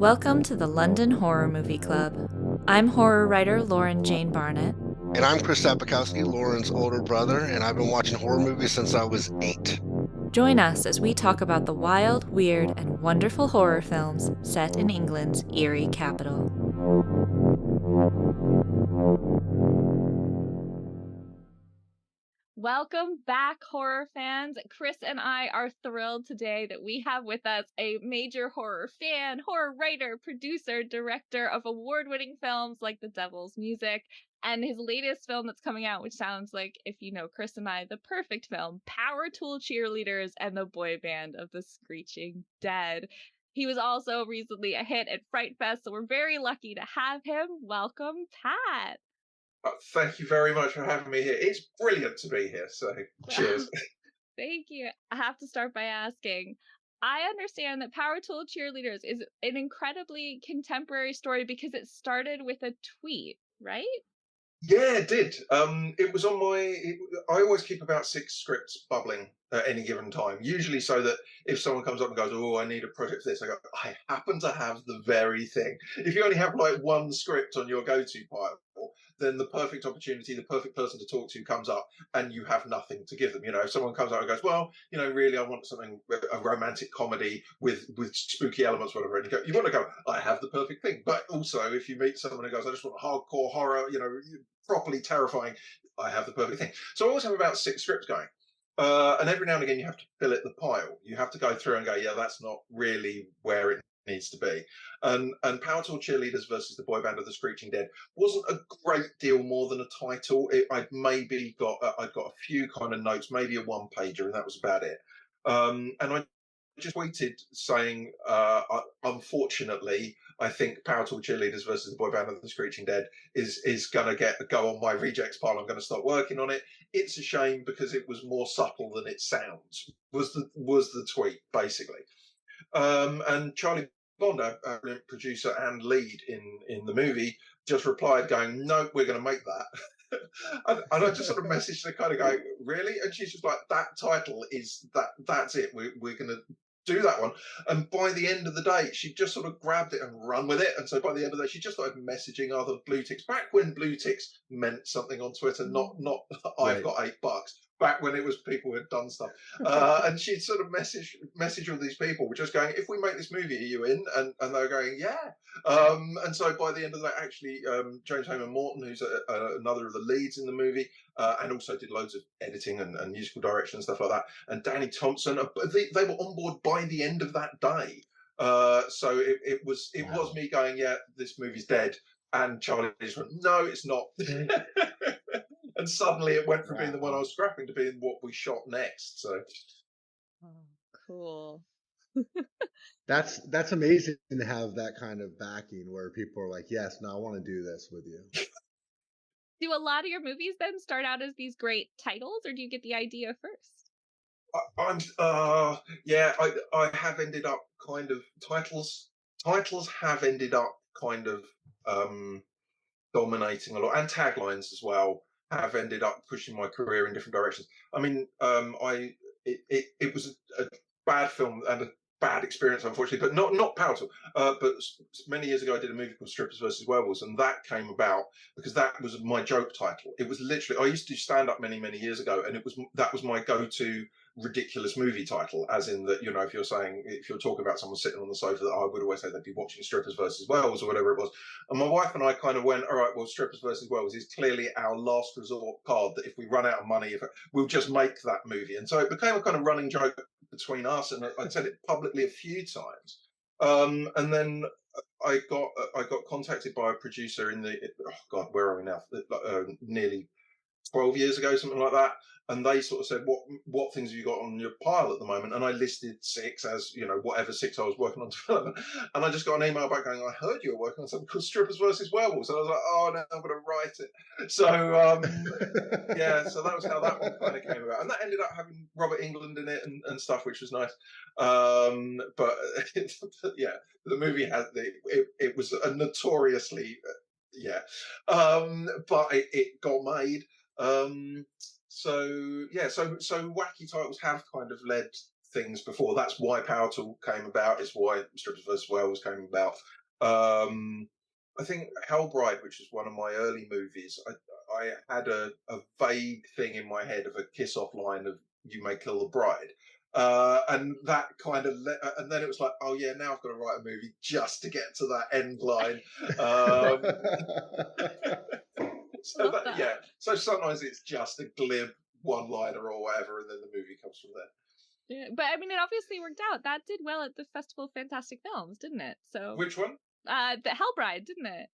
Welcome to the London Horror Movie Club. I'm horror writer Lauren Jane Barnett. And I'm Chris Sapikowski, Lauren's older brother, and I've been watching horror movies since I was 8. Join us as we talk about the wild, weird, and wonderful horror films set in England's eerie capital. Welcome back, horror fans. Chris and I are thrilled today that we have with us a major horror fan, horror writer, producer, director of award-winning films like The Devil's Music, and his latest film that's coming out, which sounds like, if you know Chris and I, the perfect film, Powertool, Cheerleaders, and the Boyband of the Screeching Dead. He was also recently a hit at Fright Fest, so we're very lucky to have him. Welcome, Pat. Thank you very much for having me here. It's brilliant to be here, so cheers. Thank you. I have to start by asking, I understand that Powertool Cheerleaders is an incredibly contemporary story because it started with a tweet, right? Yeah, it did. It was on I always keep about 6 scripts bubbling at any given time, usually so that if someone comes up and goes, oh, I need a project for this, I go, I happen to have the very thing. If you only have like one script on your go-to pile, then the perfect opportunity, the perfect person to talk to comes up and you have nothing to give them. You know, if someone comes up and goes, well, you know, really, I want something, a romantic comedy with spooky elements, whatever, and you want to go, I have the perfect thing. But also, if you meet someone who goes, I just want hardcore horror, you know, properly terrifying, I have the perfect thing. So I always have about 6 scripts going. And every now and again, you have to fill it the pile. You have to go through and go, yeah, that's not really where it needs to be. And Powertool Cheerleaders versus the Boyband of the Screeching Dead wasn't a great deal more than a title. I'd got a few kind of notes, maybe a one pager, and that was about it. And I just tweeted saying, unfortunately, I think Powertool Cheerleaders versus the Boyband of the Screeching Dead is going to go on my rejects pile. I'm going to start working on it. It's a shame because it was more subtle than it sounds. Was the tweet basically? And Charlie Bond, our producer and lead in the movie, just replied going, no, we're going to make that. and I just sort of messaged her kind of going, really? And she's just like, that title is that's it. We're going to do that one. And by the end of the day, she just sort of grabbed it and run with it. And so by the end of the day, she just started messaging other blue ticks. Back when blue ticks meant something on Twitter, not I've got $8. Back when it was people who had done stuff. And she'd sort of message all these people, just going, if we make this movie, are you in? And they were going, yeah. And so by the end of that, actually, James Hayman Morton, who's another of the leads in the movie, and also did loads of editing and musical direction and stuff like that, and Danny Thompson, they were on board by the end of that day. So it was me going, yeah, this movie's dead. And Charlie just went, no, it's not. And suddenly it went from being the one I was scrapping to being what we shot next. So, cool. That's amazing to have that kind of backing where people are like, yes, no, I want to do this with you. Do a lot of your movies then start out as these great titles, or do you get the idea first? I have ended up kind of titles have ended up kind of dominating a lot, and taglines as well have ended up pushing my career in different directions. I mean, it was a bad film and a bad experience, unfortunately, but not Powertool. But many years ago, I did a movie called Strippers versus Werewolves, and that came about because that was my joke title. It was literally, I used to do stand up many years ago, and that was my go-to ridiculous movie title, as in that, you know, if you're talking about someone sitting on the sofa, that I would always say they'd be watching Strippers versus Werewolves or whatever it was. And my wife and I kind of went, all right, well, Strippers versus Werewolves is clearly our last resort card, that if we run out of money, we'll just make that movie. And so it became a kind of running joke between us, and I said it publicly a few times. And then I got contacted by a producer where are we now? Nearly 12 years ago, something like that. And they sort of said, what things have you got on your pile at the moment? And I listed 6 as, you know, whatever 6 I was working on development. And I just got an email back going, I heard you were working on something called Strippers versus Werewolves. And I was like, oh, no, I'm going to write it. So, yeah, so that was how that one kind of came about. And that ended up having Robert Englund in it and stuff, which was nice. But yeah, the movie it was a notoriously, but it got made. So wacky titles have kind of led things before. That's why Powertool came about. It's why Strippers vs. Wales came about. I think Hellbride, which is one of my early movies, I had a vague thing in my head of a kiss-off line of "You may kill the bride." And that kind of and then it was like, oh yeah, now I've got to write a movie just to get to that end line. So that, yeah, so sometimes it's just a glib one-liner or whatever, and then the movie comes from there. Yeah, but I mean, it obviously worked out. That did well at the Festival of Fantastic Films, didn't it? So Which one? The Hellbride, didn't it?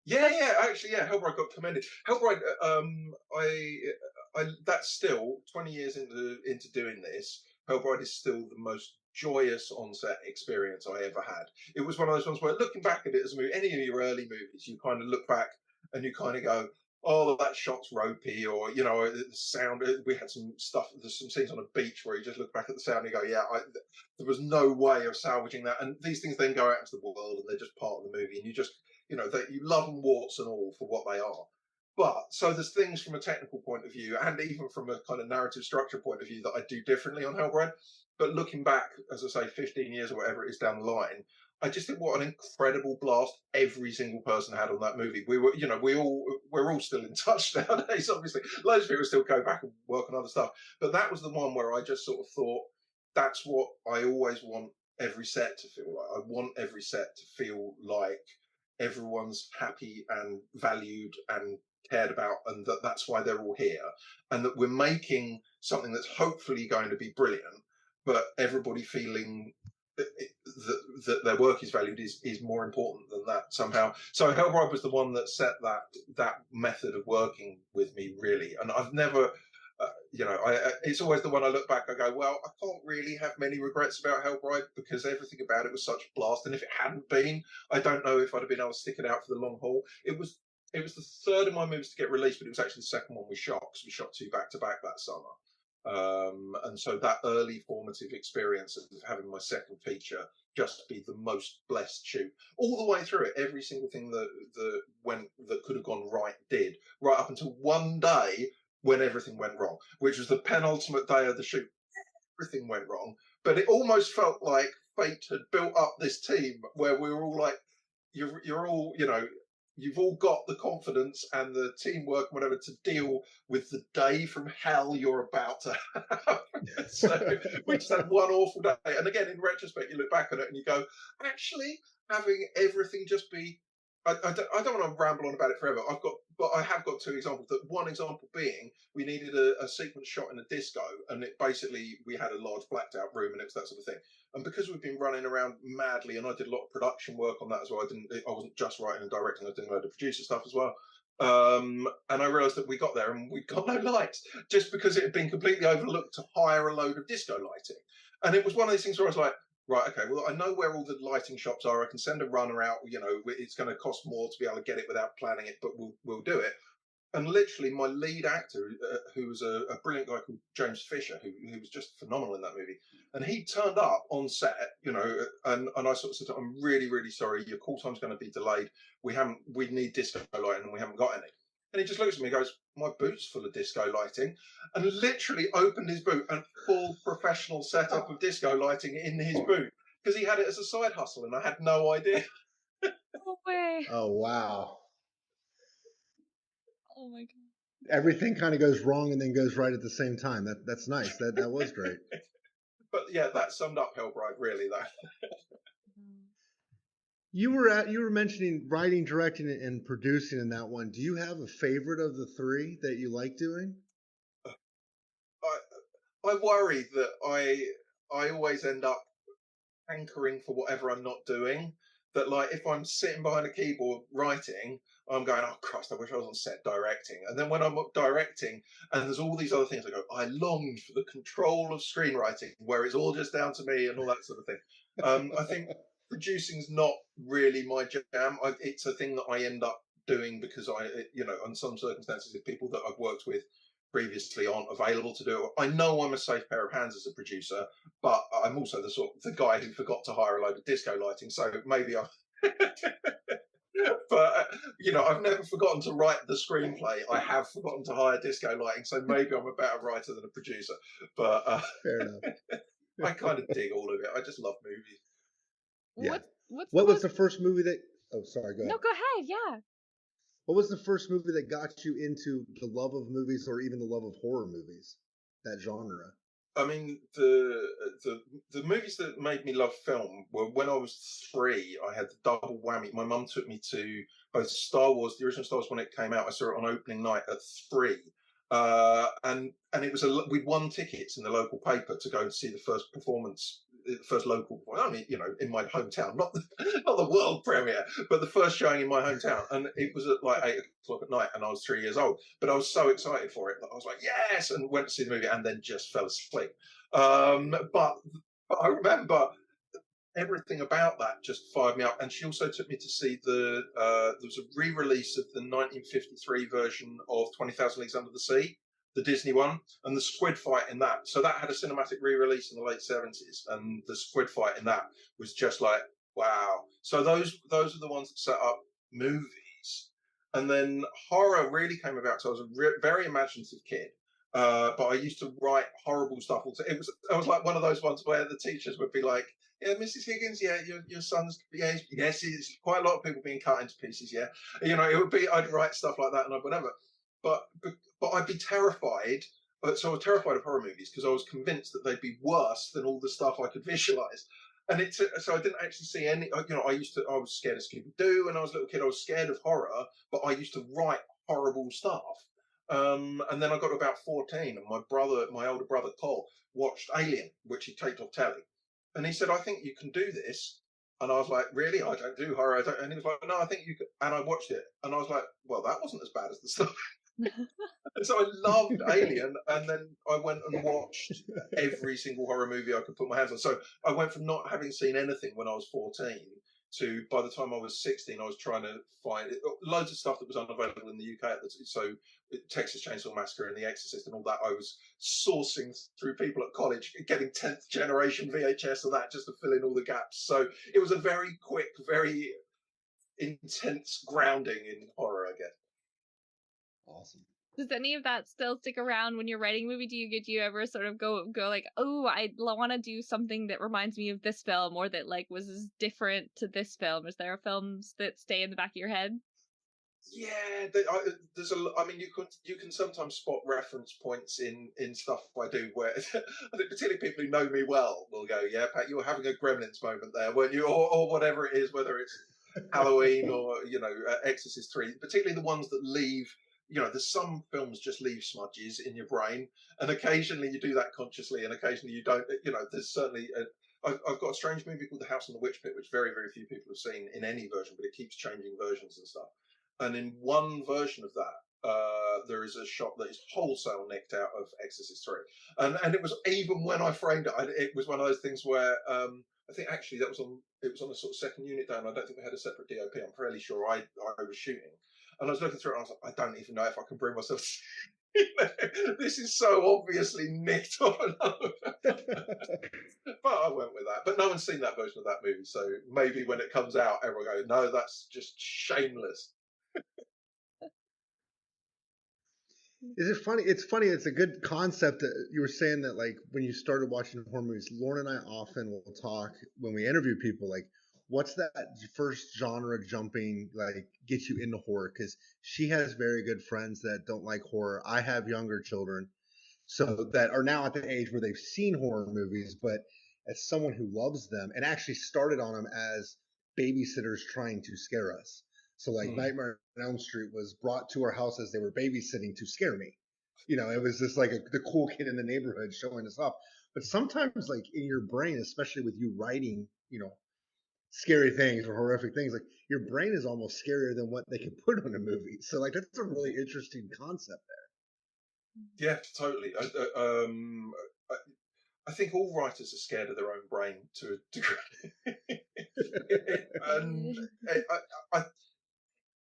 Yeah, actually, yeah, Hellbride got commended. Hellbride, I that's still 20 years into doing this. Hellbride is still the most joyous on-set experience I ever had. It was one of those ones where, looking back at it as a movie, any of your early movies, you kind of look back and you kind of go, oh, that shot's ropey, or, you know, the sound. We had some stuff, there's some scenes on a beach where you just look back at the sound and you go, yeah, there was no way of salvaging that. And these things then go out into the world and they're just part of the movie, and you just, you know, that you love them warts and all for what they are. But so there's things from a technical point of view and even from a kind of narrative structure point of view that I do differently on Hellbride. But looking back, as I say, 15 years or whatever it is down the line, I just think what an incredible blast every single person had on that movie. We were, you know, we're all still in touch nowadays. Obviously, loads of people still go back and work on other stuff. But that was the one where I just sort of thought, that's what I always want every set to feel like. I want every set to feel like everyone's happy and valued and cared about, and that's why they're all here, and that we're making something that's hopefully going to be brilliant, but everybody feeling that their work is valued is more important than that somehow. So Hellbride was the one that set that method of working with me, really. And I've never, you know, it's always the one I look back, I go, well, I can't really have many regrets about Hellbride because everything about it was such a blast. And if it hadn't been, I don't know if I'd have been able to stick it out for the long haul. It was the third of my movies to get released, but it was actually the second one we shot, because we shot 2 back to back that summer. And so that early formative experience of having my second feature just be the most blessed shoot all the way through it. Every single thing that could have gone right did, right up until one day when everything went wrong, which was the penultimate day of the shoot. Everything went wrong, but it almost felt like fate had built up this team where we were all like, you're all, you know, you've all got the confidence and the teamwork and whatever to deal with the day from hell you're about to have. So we just had one awful day. And again, in retrospect, you look back at it and you go, actually, having everything just be, I don't want to ramble on about it forever. But I have got 2 examples. That one example being, we needed a sequence shot in a disco, and it basically, we had a large blacked out room, and it was that sort of thing. And because we've been running around madly, and I did a lot of production work on that as well. I wasn't just writing and directing. I was doing a load of producer stuff as well. And I realised that we got there and we got no lights, just because it had been completely overlooked to hire a load of disco lighting. And it was one of these things where I was like, right, okay, well, I know where all the lighting shops are. I can send a runner out. You know, it's going to cost more to be able to get it without planning it, but we'll do it. And literally, my lead actor, who was a brilliant guy called James Fisher, who was just phenomenal in that movie, and he turned up on set, you know, and I sort of said, I'm really, really sorry, your call time's going to be delayed. We need disco lighting, and we haven't got any. And he just looks at me and goes, my boot's full of disco lighting, and literally opened his boot and full professional setup of disco lighting in his boot, because he had it as a side hustle, and I had no idea. No way. Oh, wow. Oh my god. Everything kind of goes wrong and then goes right at the same time. That's nice. That was great. But yeah, that summed up Hellbride, really. That. You were mentioning writing, directing, and producing in that one. Do you have a favorite of the 3 that you like doing? I worry that I always end up hankering for whatever I'm not doing. That, like, if I'm sitting behind a keyboard writing, I'm going, oh Christ, I wish I was on set directing. And then when I'm directing and there's all these other things, I go, I longed for the control of screenwriting where it's all just down to me and all that sort of thing. I think producing's not really my jam. It's a thing that I end up doing because you know, in some circumstances, if people that I've worked with previously aren't available to do it, I know I'm a safe pair of hands as a producer, but I'm also the guy who forgot to hire a load of disco lighting. So maybe I. But you know, I've never forgotten to write the screenplay. I have forgotten to hire disco lighting, so maybe I'm a better writer than a producer. But fair enough. I kind of dig all of it. I just love movies. Yeah. What's What the was most? the first movie that? Oh, sorry. Go No, ahead. go ahead. Yeah. What was the first movie that got you into the love of movies, or even the love of horror movies? That genre. I mean, the movies that made me love film were when I was 3. I had the double whammy. My mum took me to both Star Wars, the original Star Wars when it came out. I saw it on opening night at 3, and it was we'd won tickets in the local paper to go and see the first performance, the first local. I mean, in my hometown, not the world premiere, but the first showing in my hometown, and it was at like 8 o'clock at night, and I was 3 years old. But I was so excited for it that I was like, yes, and went to see the movie, and then just fell asleep. But I remember everything about that just fired me up. And she also took me to see there was a re-release of the 1953 version of 20,000 Leagues Under the Sea, the Disney one, and the squid fight in that. So that had a cinematic re-release in the late 70s, and the squid fight in that was just like, wow. So those are the ones that set up movies. And then horror really came about. So I was a very imaginative kid. But I used to write horrible stuff. I was like one of those ones where the teachers would be like, "Yeah, Mrs. Higgins, yeah, your son's, yeah, yes, he's quite a lot of people being cut into pieces, yeah." It would be, I'd write stuff like that and whatever, but I'd be terrified. So I was terrified of horror movies because I was convinced that they'd be worse than all the stuff I could visualize. And so I didn't actually see any. I was scared of Scooby Doo when I was a little kid. I was scared of horror, but I used to write horrible stuff. And then I got to about 14, and my older brother Cole, watched Alien, which he taped off telly. And he said, "I think you can do this." And I was like, "Really? I don't do horror." And he was like, "No, I think you could." And I watched it, and I was like, "Well, that wasn't as bad as the stuff." And so I loved Alien, and then I went and watched every single horror movie I could put my hands on. So I went from not having seen anything when I was 14 to, by the time I was 16, I was trying to find loads of stuff that was unavailable in the UK. So Texas Chainsaw Massacre and The Exorcist and all that, I was sourcing through people at college, getting 10th generation VHS of that just to fill in all the gaps. So it was a very quick, very intense grounding in horror, I guess. Awesome. Does any of that still stick around when you're writing a movie? Do you ever sort of go like, oh, I want to do something that reminds me of this film, or that like was different to this film? Is there films that stay in the back of your head? Yeah, there's a. I mean, you can sometimes spot reference points in stuff I do. Where I think particularly people who know me well will go, "Yeah, Pat, you were having a Gremlins moment there, weren't you?" Or whatever it is, whether it's Halloween or Exorcist 3. Particularly the ones that leave. There's some films just leave smudges in your brain, and occasionally you do that consciously, and occasionally you don't. There's certainly. I've got a strange movie called The House on the Witch Pit, which very, very few people have seen in any version, but it keeps changing versions and stuff. And in one version of that, there is a shot that is wholesale nicked out of Exorcist 3. And it was, even when I framed it, it was one of those things where I think actually it was on a sort of second unit day, and I don't think we had a separate DOP. I'm fairly sure I was shooting. And I was looking through it, and I was like, I don't even know if I can bring myself to this is so obviously nicked off another. But I went with that. But no one's seen that version of that movie, so maybe when it comes out, everyone goes, "No, that's just shameless." Is it funny? It's funny. It's a good concept that you were saying that, like, when you started watching horror movies, Lauren and I often will talk when we interview people, like, what's that first genre jumping, like, get you into horror? Because she has very good friends that don't like horror. I have younger children, so that are now at the age where they've seen horror movies, but as someone who loves them and actually started on them as babysitters trying to scare us. So like Nightmare on Elm Street was brought to our house as they were babysitting to scare me. It was just like the cool kid in the neighborhood showing us off. But sometimes, like in your brain, especially with you writing, scary things or horrific things, like your brain is almost scarier than what they can put on a movie. So like that's a really interesting concept there. Yeah, totally. I think all writers are scared of their own brain to a degree, and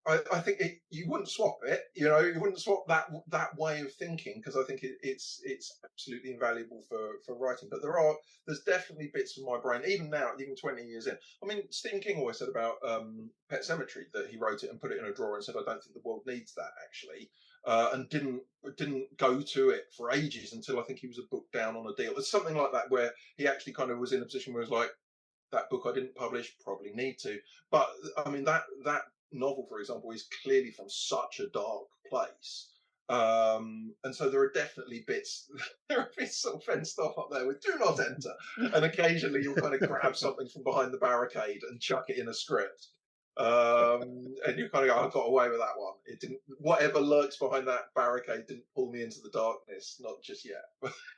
I think you wouldn't swap it. You wouldn't swap that way of thinking, because I think it's absolutely invaluable for writing. But there's definitely bits of my brain, even now, even 20 years in. I mean, Stephen King always said about Pet Sematary that he wrote it and put it in a drawer and said, "I don't think the world needs that, actually." and didn't go to it for ages until I think he was a book down on a deal. It's something like that where he actually kind of was in a position where it was like, that book I didn't publish, probably need to. But I mean, that novel, for example, is clearly from such a dark place. And so there are definitely bits, there are bits sort of fenced off up there with "do not enter," and occasionally you'll kind of grab something from behind the barricade and chuck it in a script. And you kind of go, I got away with that one. It didn't, whatever lurks behind that barricade didn't pull me into the darkness, not just yet.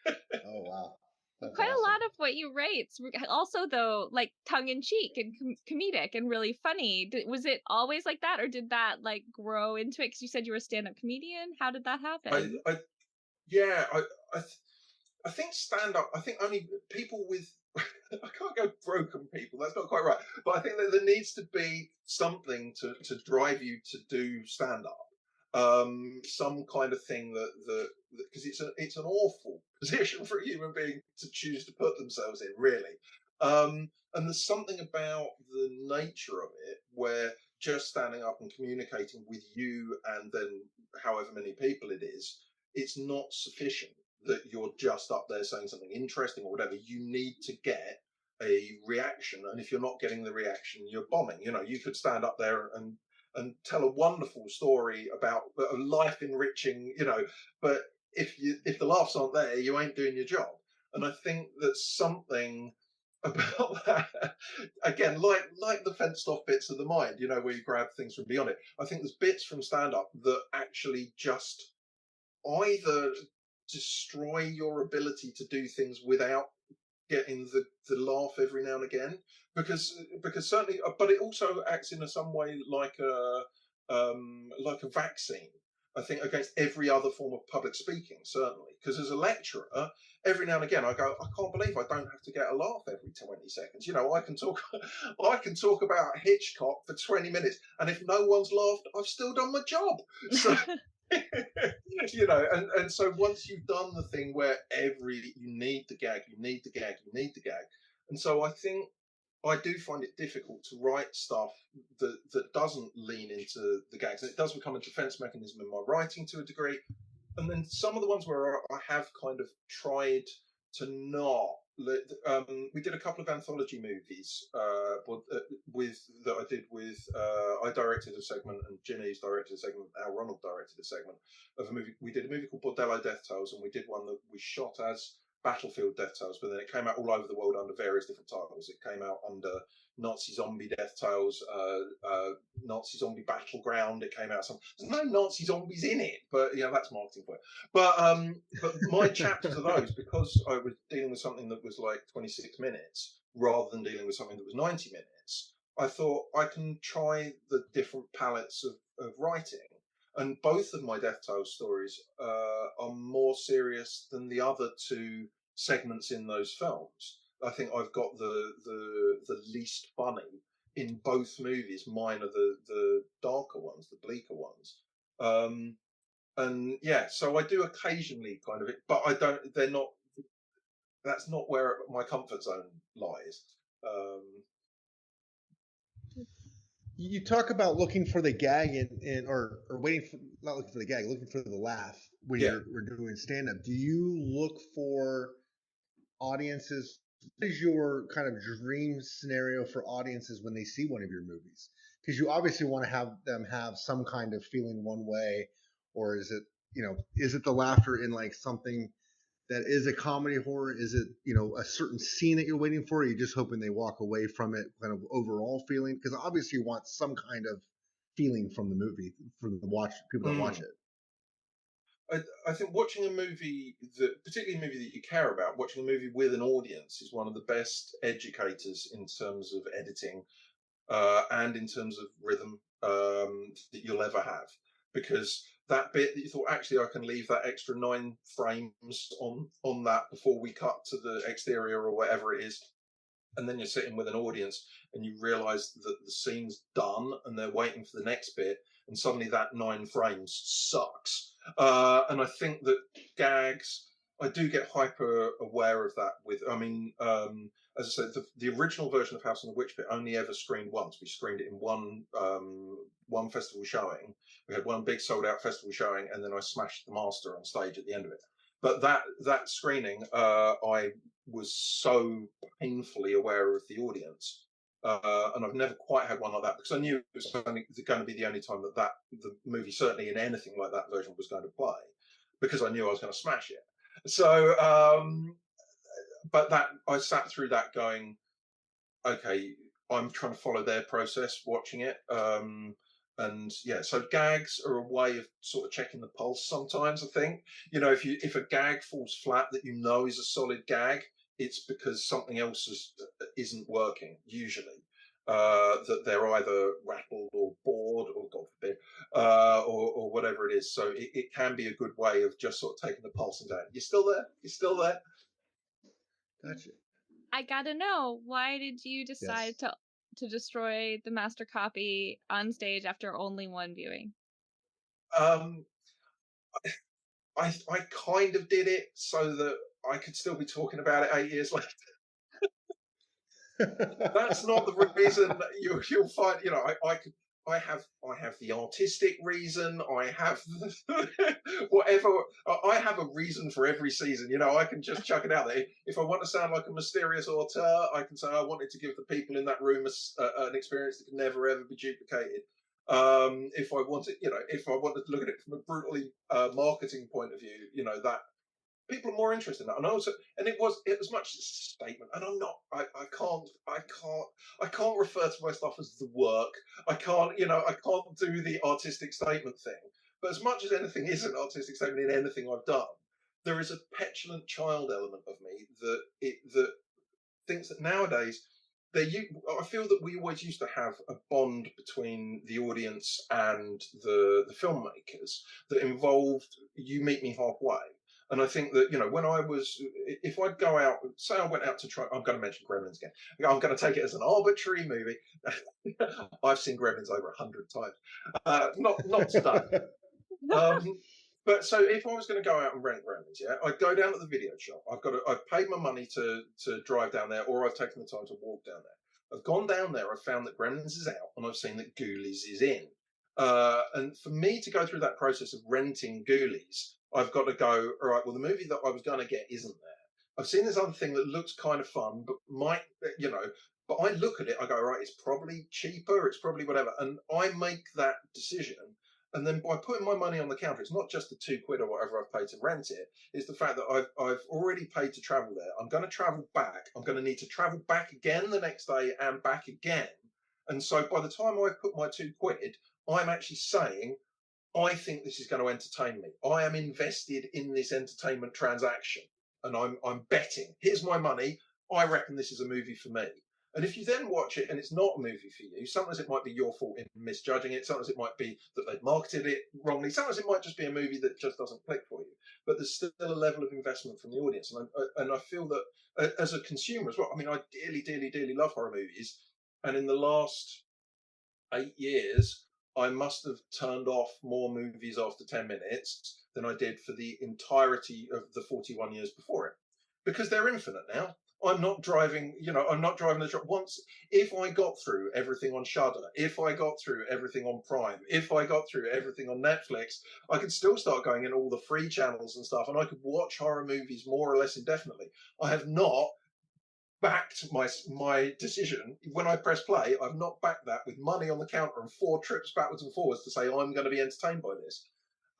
Oh wow. That's Quite awesome. a lot of what you write's also, though, like tongue-in-cheek and comedic and really funny. Was it always like that, or did that like grow into it? Because you said you were a stand-up comedian. How did that happen? Yeah, I think stand up. I think only people with I can't go broken people. That's not quite right. But I think that there needs to be something to drive you to do stand up. Some kind of thing that because it's an awful position for a human being to choose to put themselves in, really. And there's something about the nature of it where just standing up and communicating with you and then however many people it is, it's not sufficient that you're just up there saying something interesting or whatever. You need to get a reaction, and if you're not getting the reaction, you're bombing. You know, you could stand up there and tell a wonderful story about a life enriching, you know, but if the laughs aren't there, you ain't doing your job. And I think that something about that, again, like the fenced off bits of the mind, you know, where you grab things from beyond it. I think there's bits from stand up that actually just either destroy your ability to do things without getting the laugh every now and again, because certainly, but it also acts in some way like a vaccine, I think, against every other form of public speaking, certainly. Because as a lecturer, every now and again I go, I can't believe I don't have to get a laugh every 20 seconds. You know, I can talk I can talk about Hitchcock for 20 minutes, and if no one's laughed, I've still done my job. So you know, and so once you've done the thing where you need the gag, you need the gag, you need the gag, and so I think I do find it difficult to write stuff that doesn't lean into the gags, and it does become a defense mechanism in my writing to a degree. And then some of the ones where I have kind of tried to not. We did a couple of anthology movies with that I did with. I directed a segment, and Ginny's directed a segment. Al Ronald directed a segment of a movie. We did a movie called Bordello Death Tales, and we did one that we shot as Battlefield Death Tales, but then it came out all over the world under various different titles. It came out under Nazi Zombie Death Tales, Nazi Zombie Battleground. It came out there's no Nazi zombies in it, but yeah, that's marketing for it. But my chapters of those, because I was dealing with something that was like 26 minutes rather than dealing with something that was 90 minutes, I thought I can try the different palettes of writing. And both of my Death Tales stories are more serious than the other two segments in those films. I think I've got the least funny in both movies. Mine are the darker ones, the bleaker ones. And yeah, so I do occasionally kind of, but I don't. They're not. That's not where my comfort zone lies. You talk about looking for the gag or waiting for, not looking for the gag, looking for the laugh when Yeah. we're doing stand up. Do you look for audiences? What is your kind of dream scenario for audiences when they see one of your movies? Because you obviously want to have them have some kind of feeling one way, or is it, is it the laughter in like something that is a comedy horror? Is it, a certain scene that you're waiting for? Or are you just hoping they walk away from it kind of overall feeling? Because obviously you want some kind of feeling from the movie for the people that watch it. I think watching a movie particularly a movie that you care about, watching a movie with an audience is one of the best educators in terms of editing and in terms of rhythm that you'll ever have. Because that bit that you thought, actually, I can leave that extra 9 frames on that before we cut to the exterior or whatever it is, and then you're sitting with an audience and you realise that the scene's done and they're waiting for the next bit, and suddenly that 9 frames sucks. And I think that gags, I do get hyper aware of that with, as I said, the original version of House on the Witch Pit only ever screened once. We screened it in one festival showing. We had one big sold out festival showing, and then I smashed the master on stage at the end of it. But that screening, I was so painfully aware of the audience. And I've never quite had one like that, because I knew it was going to be the only time that the movie, certainly in anything like that version, was going to play, because I knew I was going to smash it. So, but that I sat through that going, okay, I'm trying to follow their process, watching it. And yeah, so gags are a way of sort of checking the pulse sometimes, I think. You know, if a gag falls flat that you know is a solid gag, it's because something else isn't working, usually. That they're either rattled or bored, or God forbid, or whatever it is. So it can be a good way of just sort of taking the pulse and going, "You're still there? You're still there?" Gotcha. I gotta know, why did you decide to destroy the master copy on stage after only one viewing? I kind of did it so that I could still be talking about it 8 years later. That's not the reason. You'll find, you know, I have the artistic reason. I have whatever. I have a reason for every season. You know, I can just chuck it out there. If I want to sound like a mysterious auteur, I can say I wanted to give the people in that room an experience that could never ever be duplicated. If I wanted, you know, if I wanted to look at it from a brutally marketing point of view, you know, that people are more interested in that. And also, and it was much a statement. And I'm not, I can't refer to my stuff as the work. I can't, you know, I can't do the artistic statement thing. But as much as anything is an artistic statement in anything I've done, there is a petulant child element of me that thinks that nowadays I feel that we always used to have a bond between the audience and the filmmakers that involved you meet me halfway. And I think that, you know, if I'd go out, say I went out to try, I'm going to mention Gremlins again. I'm going to take it as an arbitrary movie. I've seen Gremlins over 100 times. Not today. But so if I was going to go out and rent Gremlins, yeah, I'd go down to the video shop. I've paid my money to drive down there, or I've taken the time to walk down there. I've gone down there. I've found that Gremlins is out, and I've seen that Ghoulies is in. And for me to go through that process of renting Ghoulies, I've got to go, all right, well, the movie that I was going to get isn't there. I've seen this other thing that looks kind of fun, but might, you know, but I look at it, I go, right, it's probably cheaper, it's probably whatever. And I make that decision. And then by putting my money on the counter, it's not just the £2 or whatever I've paid to rent it. It's the fact that I've already paid to travel there. I'm going to travel back. I'm going to need to travel back again the next day and back again. And so by the time I've put my £2, I'm actually saying, I think this is going to entertain me. I am invested in this entertainment transaction, and I'm betting. Here's my money. I reckon this is a movie for me. And if you then watch it and it's not a movie for you, sometimes it might be your fault in misjudging it. Sometimes it might be that they've marketed it wrongly. Sometimes it might just be a movie that just doesn't click for you. But there's still a level of investment from the audience. And I feel that as a consumer as well, I mean, I dearly, dearly, dearly love horror movies. And in the last 8 years, I must have turned off more movies after 10 minutes than I did for the entirety of the 41 years before it. Because they're infinite now. I'm not driving, you know, I'm not driving the truck. Once, if I got through everything on Shudder, if I got through everything on Prime, if I got through everything on Netflix, I could still start going in all the free channels and stuff, and I could watch horror movies more or less indefinitely. I have not backed my decision. When I press play, I've not backed that with money on the counter and 4 trips backwards and forwards to say I'm going to be entertained by this.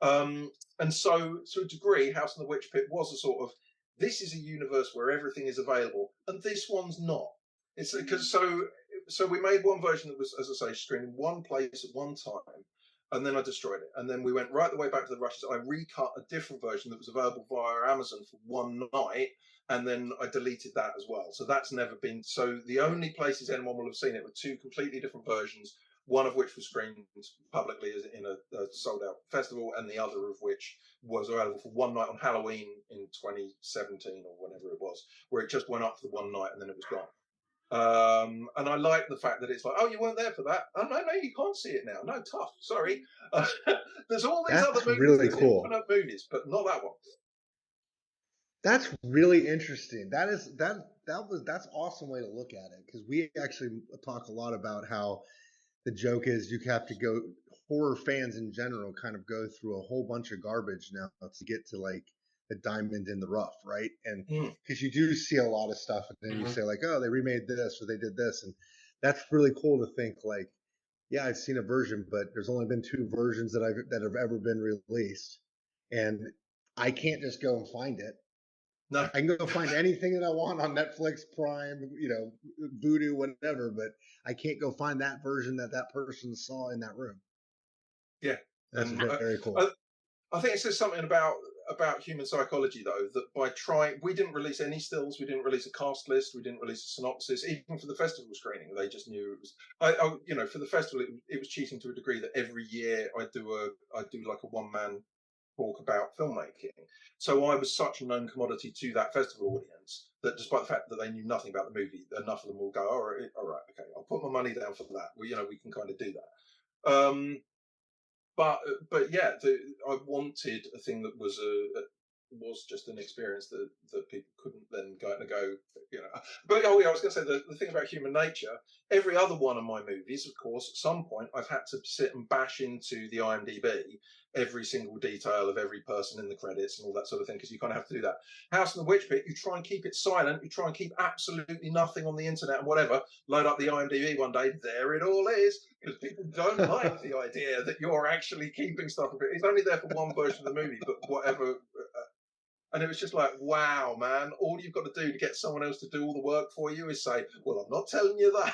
And so, to a degree, House on the Witch Pit was a sort of, this is a universe where everything is available, and this one's not. It's because so we made one version that was, as I say, screened in one place at one time, and then I destroyed it. And then we went right the way back to the rushes. I recut a different version that was available via Amazon for one night, and then I deleted that as well. So that's never been. So the only places anyone will have seen it were 2 completely different versions, one of which was screened publicly as in a sold-out festival, and the other of which was available for one night on Halloween in 2017 or whenever it was, where it just went up for the one night and then it was gone. And I like the fact that it's like, oh, you weren't there for that. Oh, no, you can't see it now. No, tough. Sorry. There's all these other movies, really cool. Movies, but not that one. That's really interesting. That that's awesome way to look at it, because we actually talk a lot about how the joke is you have to go, horror fans in general kind of go through a whole bunch of garbage now to get to like the diamond in the rough, right? And because you do see a lot of stuff, and then you say like, oh, they remade this or they did this, and that's really cool to think like, yeah, I've seen a version, but there's only been 2 versions that have ever been released, and I can't just go and find it. No, I can go find anything that I want on Netflix, Prime, Vudu, whatever, but I can't go find that version that person saw in that room. Yeah, that's and very cool. I think it says something about human psychology, though, that by trying, we didn't release any stills, we didn't release a cast list, we didn't release a synopsis, even for the festival screening. They just knew it was. For the festival, it was cheating to a degree that every year I do like a one-man talk about filmmaking. So I was such a known commodity to that festival audience that, despite the fact that they knew nothing about the movie, enough of them will go, all right, okay, I'll put my money down for that. We can kind of do that. But yeah, I wanted a thing that was just an experience that people couldn't then go. But I was going to say the thing about human nature. Every other one of my movies, of course, at some point I've had to sit and bash into the IMDb every single detail of every person in the credits and all that sort of thing, because you kind of have to do that. House in the Witch Pit, you try and keep it silent, you try and keep absolutely nothing on the internet and whatever. Load up the IMDb one day, there it all is, because people don't like the idea that you're actually keeping stuff. It's only there for one version of the movie, but whatever. And it was just like, wow, man, all you've got to do to get someone else to do all the work for you is say, well, I'm not telling you that.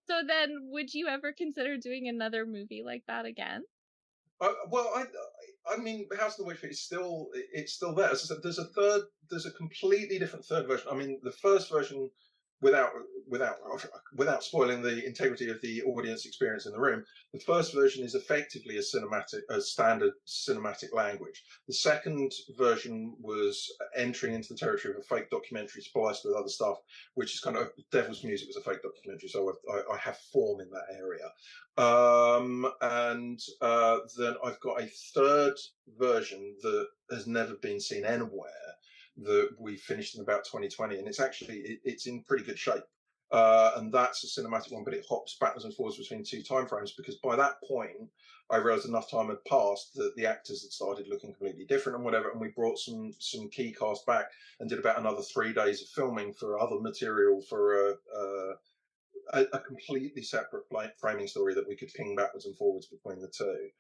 So then, would you ever consider doing another movie like that again? I mean, House of the Witch Pit is still there. As I said, there's a completely different third version. I mean, the first version, without spoiling the integrity of the audience experience in the room, the first version is effectively a standard cinematic language. The second version was entering into the territory of a fake documentary spliced with other stuff, which is kind of Devil's Music was a fake documentary, so I have form in that area. And then I've got a third version that has never been seen anywhere, that we finished in about 2020, and it's in pretty good shape. And that's a cinematic one, but it hops backwards and forwards between 2 time frames, because by that point I realized enough time had passed that the actors had started looking completely different and whatever, and we brought some key cast back and did about another 3 days of filming for other material for a completely separate framing story that we could ping backwards and forwards between the two.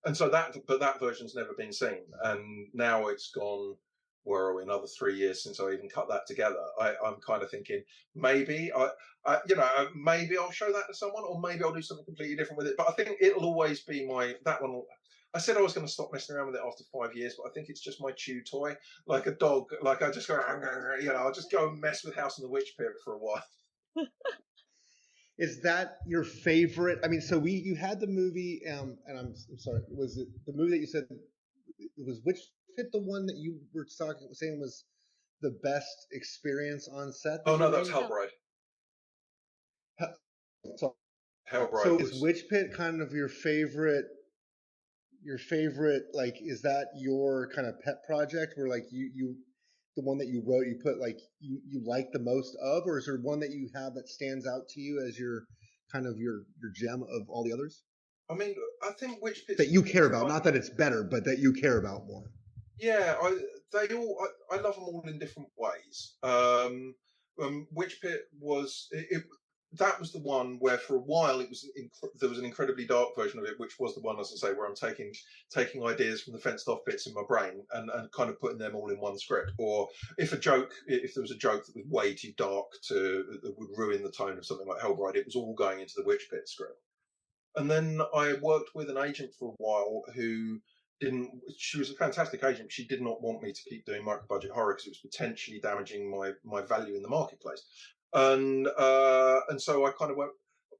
And so that version's never been seen, and now it's gone. Where are we? Another 3 years since I even cut that together. I'm kind of thinking maybe maybe I'll show that to someone, or maybe I'll do something completely different with it. But I think it'll always be that one. I said I was going to stop messing around with it after 5 years, but I think it's just my chew toy, like a dog. Like I just go, I'll just go and mess with House in the Witch Pit for a while. Is that your favorite? I mean, so you had the movie, and I'm sorry, was it the movie that you said it was Witch Pit, the one that you were saying was the best experience on set? Oh no, that's Hellbride. Hellbride. So is Witch Pit kind of your favorite? Like, is that your kind of pet project where like you the one that you wrote, you put like you like the most of, or is there one that you have that stands out to you as your kind of your gem of all the others? I mean, I think Witch Pit that you care about, not that it's better, but that you care about more. Yeah, I love them all in different ways. Witch Pit that was the one where for a while there was an incredibly dark version of it, which was the one, as I say, where I'm taking ideas from the fenced off bits in my brain and kind of putting them all in one script. Or if there was a joke that was way too dark that would ruin the tone of something like Hellbride, it was all going into the Witch Pit script. And then I worked with an agent for a while she was a fantastic agent. She did not want me to keep doing micro-budget horror because it was potentially damaging my value in the marketplace. And so I kind of went,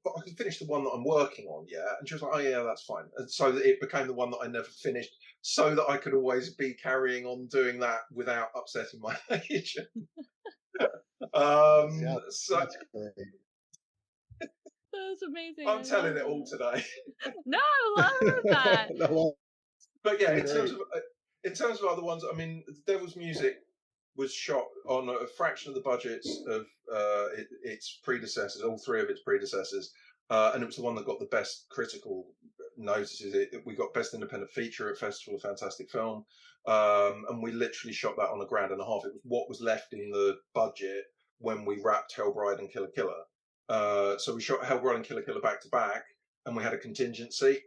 but I can finish the one that I'm working on, yeah. And she was like, oh yeah, that's fine. And so it became the one that I never finished, so that I could always be carrying on doing that without upsetting my agent. That's great. That's amazing. I'm telling it all today. No, I love that. But yeah, in terms of in terms of other ones, I mean, The Devil's Music was shot on a fraction of the budgets of its predecessors, all three of its predecessors, and it was the one that got the best critical notices. We got Best Independent Feature at Festival of Fantastic Film, and we literally shot that on $1.5 grand. It was what was left in the budget when we wrapped Hellbride and Killer Killer. So we shot Hellbride and Killer Killer back to back, and we had a contingency,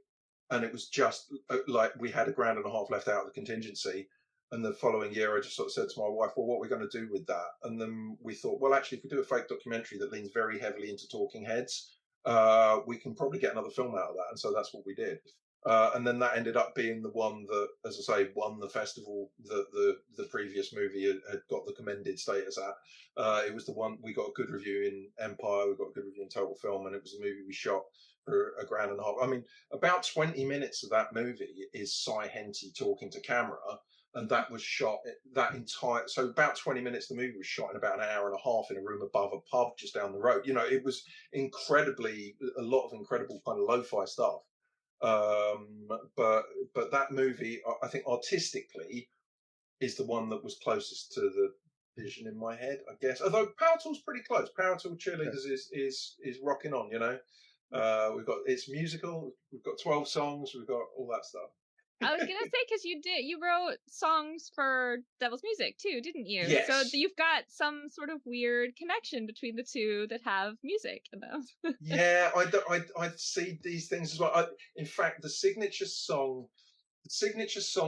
and it was just like we had $1.5 grand left out of the contingency. And the following year, I just sort of said to my wife, well, what are we going to do with that? And then we thought, well, actually, if we do a fake documentary that leans very heavily into talking heads, we can probably get another film out of that. And so that's what we did. And then that ended up being the one that, as I say, won the festival that the previous movie had got the commended status at. It was the one, we got a good review in Empire, we got a good review in Total Film, and it was a movie we shot for $1.5 grand. I mean, about 20 minutes of that movie is Cy Henty talking to camera. And that was shot so about 20 minutes of the movie was shot in about 1.5 hours in a room above a pub just down the road. You know, it was a lot of incredible kind of lo-fi stuff. But that movie, I think artistically, is the one that was closest to the vision in my head, I guess. Although Powertool's pretty close. Powertool Cheerleaders is rocking on, you know. It's musical, we've got 12 songs, we've got all that stuff. I was gonna say, because you wrote songs for Devil's Music too, didn't you? Yes. So you've got some sort of weird connection between the two that have music in them. Yeah, I see these things as well. In fact, the signature song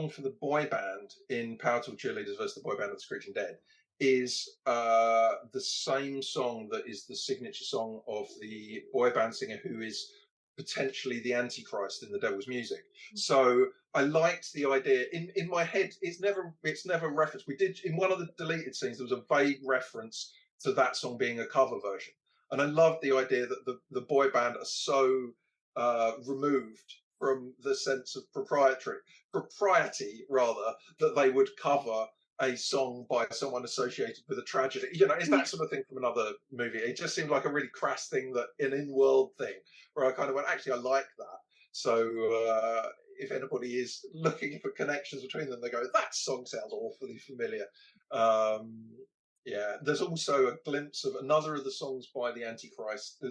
for the boy band in Powertool Cheerleaders versus the boy band of the Screeching Dead is the same song that is the signature song of the boy band singer who is potentially the Antichrist in The Devil's Music. So I liked the idea. In my head, it's never referenced. We did, in one of the deleted scenes, there was a vague reference to that song being a cover version. And I loved the idea that the boy band are so removed from the sense of propriety rather, that they would cover a song by someone associated with a tragedy. You know, it's that sort of thing from another movie. It just seemed like a really crass thing, that an in-world thing, where I kind of went, actually, I like that. So if anybody is looking for connections between them, they go, that song sounds awfully familiar. Yeah, there's also a glimpse of another of the songs by the Antichrist.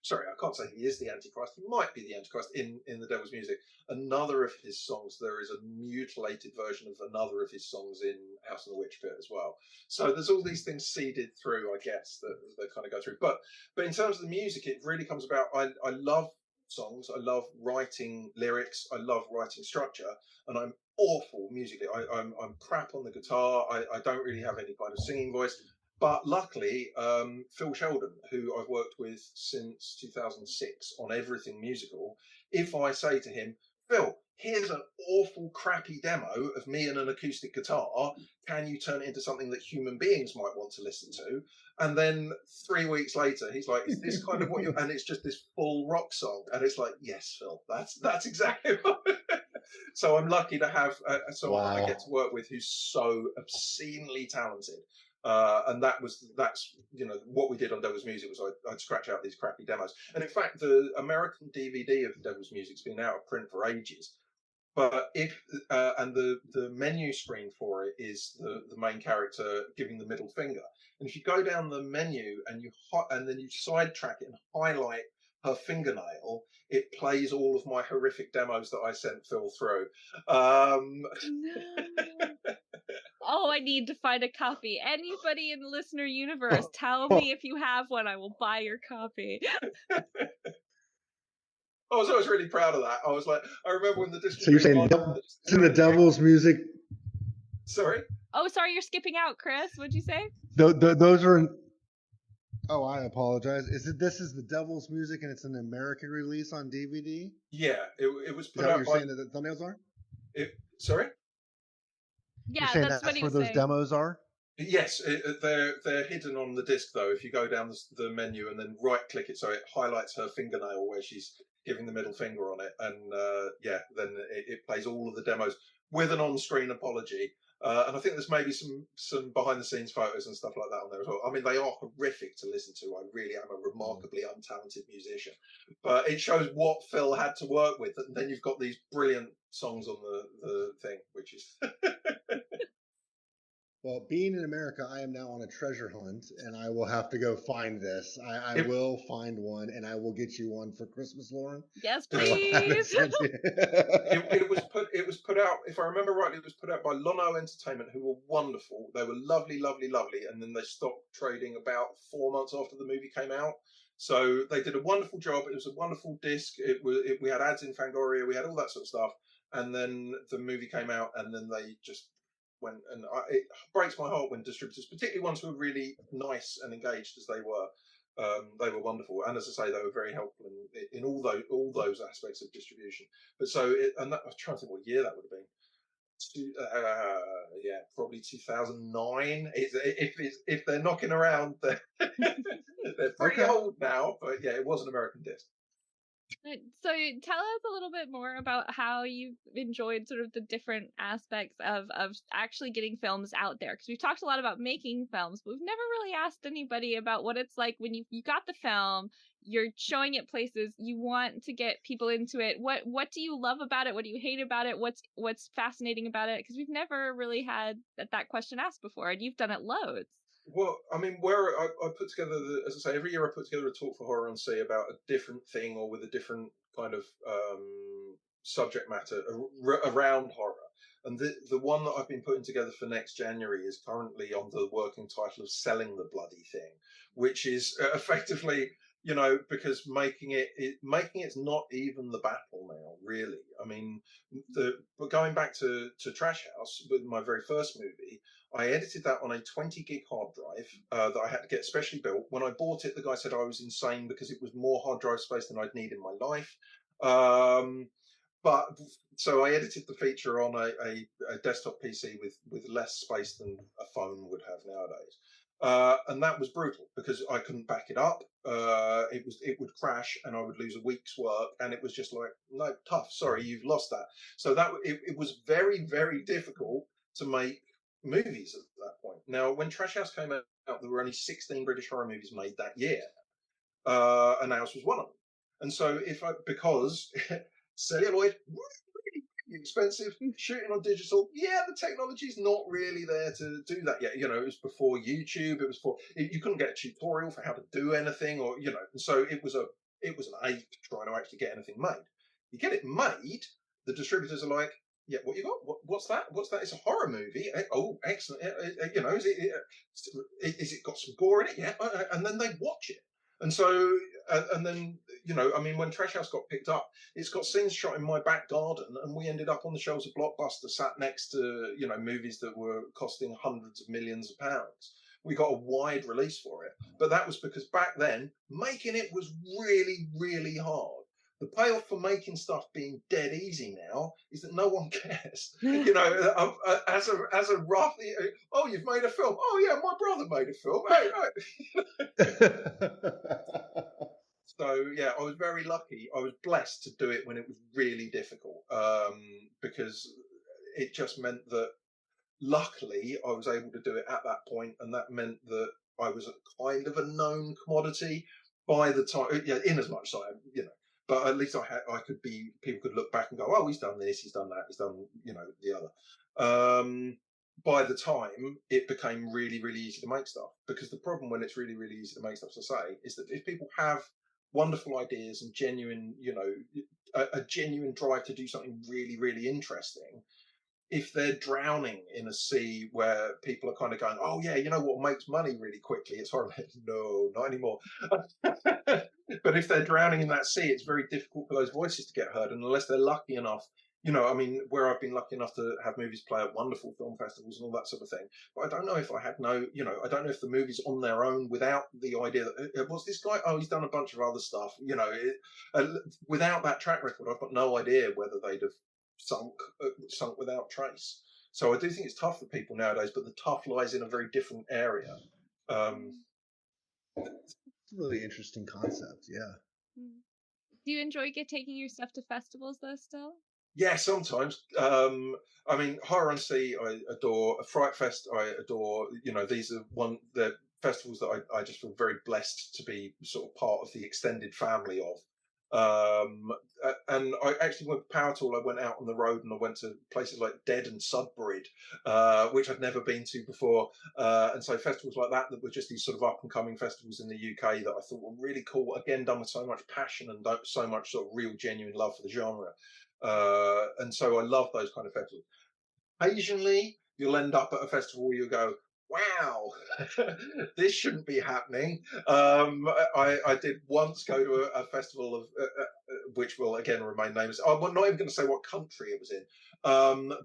Sorry, I can't say he is the Antichrist. He might be the Antichrist in The Devil's Music. Another of his songs, there is a mutilated version of another of his songs in House on the Witch Pit as well. So there's all these things seeded through, I guess, that kind of go through. But in terms of the music, it really comes about. I love songs. I love writing lyrics. I love writing structure, and I'm awful musically. I'm crap on the guitar. I don't really have any kind of singing voice. But luckily, Phil Sheldon, who I've worked with since 2006 on everything musical, if I say to him, Phil, here's an awful crappy demo of me and an acoustic guitar, can you turn it into something that human beings might want to listen to? And then 3 weeks later, he's like, is this kind of what you're... And it's just this full rock song. And it's like, yes, Phil, that's exactly what... So I'm lucky to have someone that I get to work with who's so obscenely talented. And that's you know, what we did on Devil's Music was I'd scratch out these crappy demos. And in fact, the American DVD of Devil's Music's been out of print for ages. But and the menu screen for it is the main character giving the middle finger. And if you go down the menu and then you sidetrack it and highlight her fingernail, it plays all of my horrific demos that I sent Phil through. No. Oh, I need to find a copy. Anybody in the listener universe, tell me if you have one. I will buy your copy. I was always really proud of that. I was like, I remember when the district... So you're saying it's in the Devil's Music? Sorry? Oh, sorry, you're skipping out, Chris. What'd you say? Those are... Oh, I apologize. This is the Devil's Music, and it's an American release on DVD? Yeah, it was put out. Is that out what you're saying that the thumbnails are? Sorry? Yeah, that's where those saying. demos are? Yes, they're hidden on the disc, though. If you go down the menu and then right-click it, so it highlights her fingernail where she's giving the middle finger on it, and then it plays all of the demos with an on-screen apology. And I think there's maybe some behind the scenes photos and stuff like that on there as well. I mean, they are horrific to listen to. I really am a remarkably untalented musician, but it shows what Phil had to work with. And then you've got these brilliant songs on the thing, which is Well, being in America, I am now on a treasure hunt, and I will have to go find this. I It- will find one, and I will get you one for Christmas, Lauren. Yes, I will have it please. sent to you. it was put out, if I remember rightly, it was put out by Lono Entertainment, who were wonderful. They were lovely, lovely, lovely, and then they stopped trading about 4 months after the movie came out. So they did a wonderful job. It was a wonderful disc. We had ads in Fangoria, we had all that sort of stuff, and then the movie came out, and then they just went. And it breaks my heart when distributors, particularly ones who are really nice and engaged as they were wonderful, and as I say, they were very helpful in all those aspects of distribution. But so, I'm trying to think what year that would have been. Yeah, probably 2009. If they're knocking around, they're pretty Okay. old now. But yeah, it was an American disc. So tell us a little bit more about how you've enjoyed sort of the different aspects of actually getting films out there, because we've talked a lot about making films, but we've never really asked anybody about what it's like when you got the film, you're showing it places, you want to get people into it. What do you love about it? What do you hate about it? What's fascinating about it? Because we've never really had that question asked before, and you've done it loads. Well, I mean, where I put together, as I say, every year I put together a talk for Horror on Sea about a different thing or with a different kind of subject matter around horror. And the one that I've been putting together for next January is currently on the working title of Selling the Bloody Thing, which is effectively, because making it's not even the battle now, really. I mean, but going back to Trash House, with my very first movie, I edited that on a 20 gig hard drive that I had to get specially built. When I bought it, the guy said I was insane because it was more hard drive space than I'd need in my life. But so I edited the feature on a desktop PC with less space than a phone would have nowadays. And that was brutal because I couldn't back it up. It would crash and I would lose a week's work, and it was just like, no, tough. Sorry, you've lost that. So it was very, very difficult to make movies at that point. Now, when Trash House came out, there were only 16 British horror movies made that year, and ours was one of them. And so, because celluloid really expensive, shooting on digital, yeah, the technology's not really there to do that yet. It was before YouTube. It was you couldn't get a tutorial for how to do anything, or and so it was an ache trying to actually get anything made. You get it made, the distributors are like, yeah, what you got? What's that? What's that? It's a horror movie. Oh, excellent. Is it got some gore in it? Yeah. And then they watch it. And so, and then, I mean, when Trash House got picked up, it's got scenes shot in my back garden, and we ended up on the shelves of Blockbuster, sat next to, movies that were costing hundreds of millions of pounds. We got a wide release for it. But that was because back then, making it was really, really hard. The payoff for making stuff being dead easy now is that no one cares. As a rough, oh, you've made a film. Oh yeah, my brother made a film. Hey. So yeah, I was very lucky. I was blessed to do it when it was really difficult, because it just meant that luckily I was able to do it at that point, and that meant that I was a kind of a known commodity by the time. Yeah, in as much as but at least people could look back and go, oh, he's done this, he's done that, he's done the other. By the time it became really, really easy to make stuff, because the problem when it's really, really easy to make stuff, as I say, is that if people have wonderful ideas and genuine, a genuine drive to do something really, really interesting, if they're drowning in a sea where people are kind of going, oh yeah, you know what makes money really quickly? It's horrible. No, not anymore. But if they're drowning in that sea, it's very difficult for those voices to get heard. And unless they're lucky enough, I mean, where I've been lucky enough to have movies play at wonderful film festivals and all that sort of thing. But I don't know if I don't know if the movie's on their own without the idea that, what's this guy? Oh, he's done a bunch of other stuff. Without that track record, I've got no idea whether they'd have sunk without trace. So I do think it's tough for people nowadays, but the tough lies in a very different area. It's a really interesting concept. Yeah. Do you enjoy taking your stuff to festivals though still? Yeah, sometimes. I mean, Horror on Sea, I adore. Fright Fest, I adore. You know, these are the festivals that I just feel very blessed to be sort of part of the extended family of. And I actually went Powertool. I went out on the road and I went to places like Dead and Sudbury, which I'd never been to before. And so festivals like that were just these sort of up and coming festivals in the UK that I thought were really cool. Again, done with so much passion and so much sort of real, genuine love for the genre. And so I love those kind of festivals. Occasionally, you'll end up at a festival where you go, wow, this shouldn't be happening. I did once go to a festival of which will again remain nameless. I'm not even going to say what country it was in,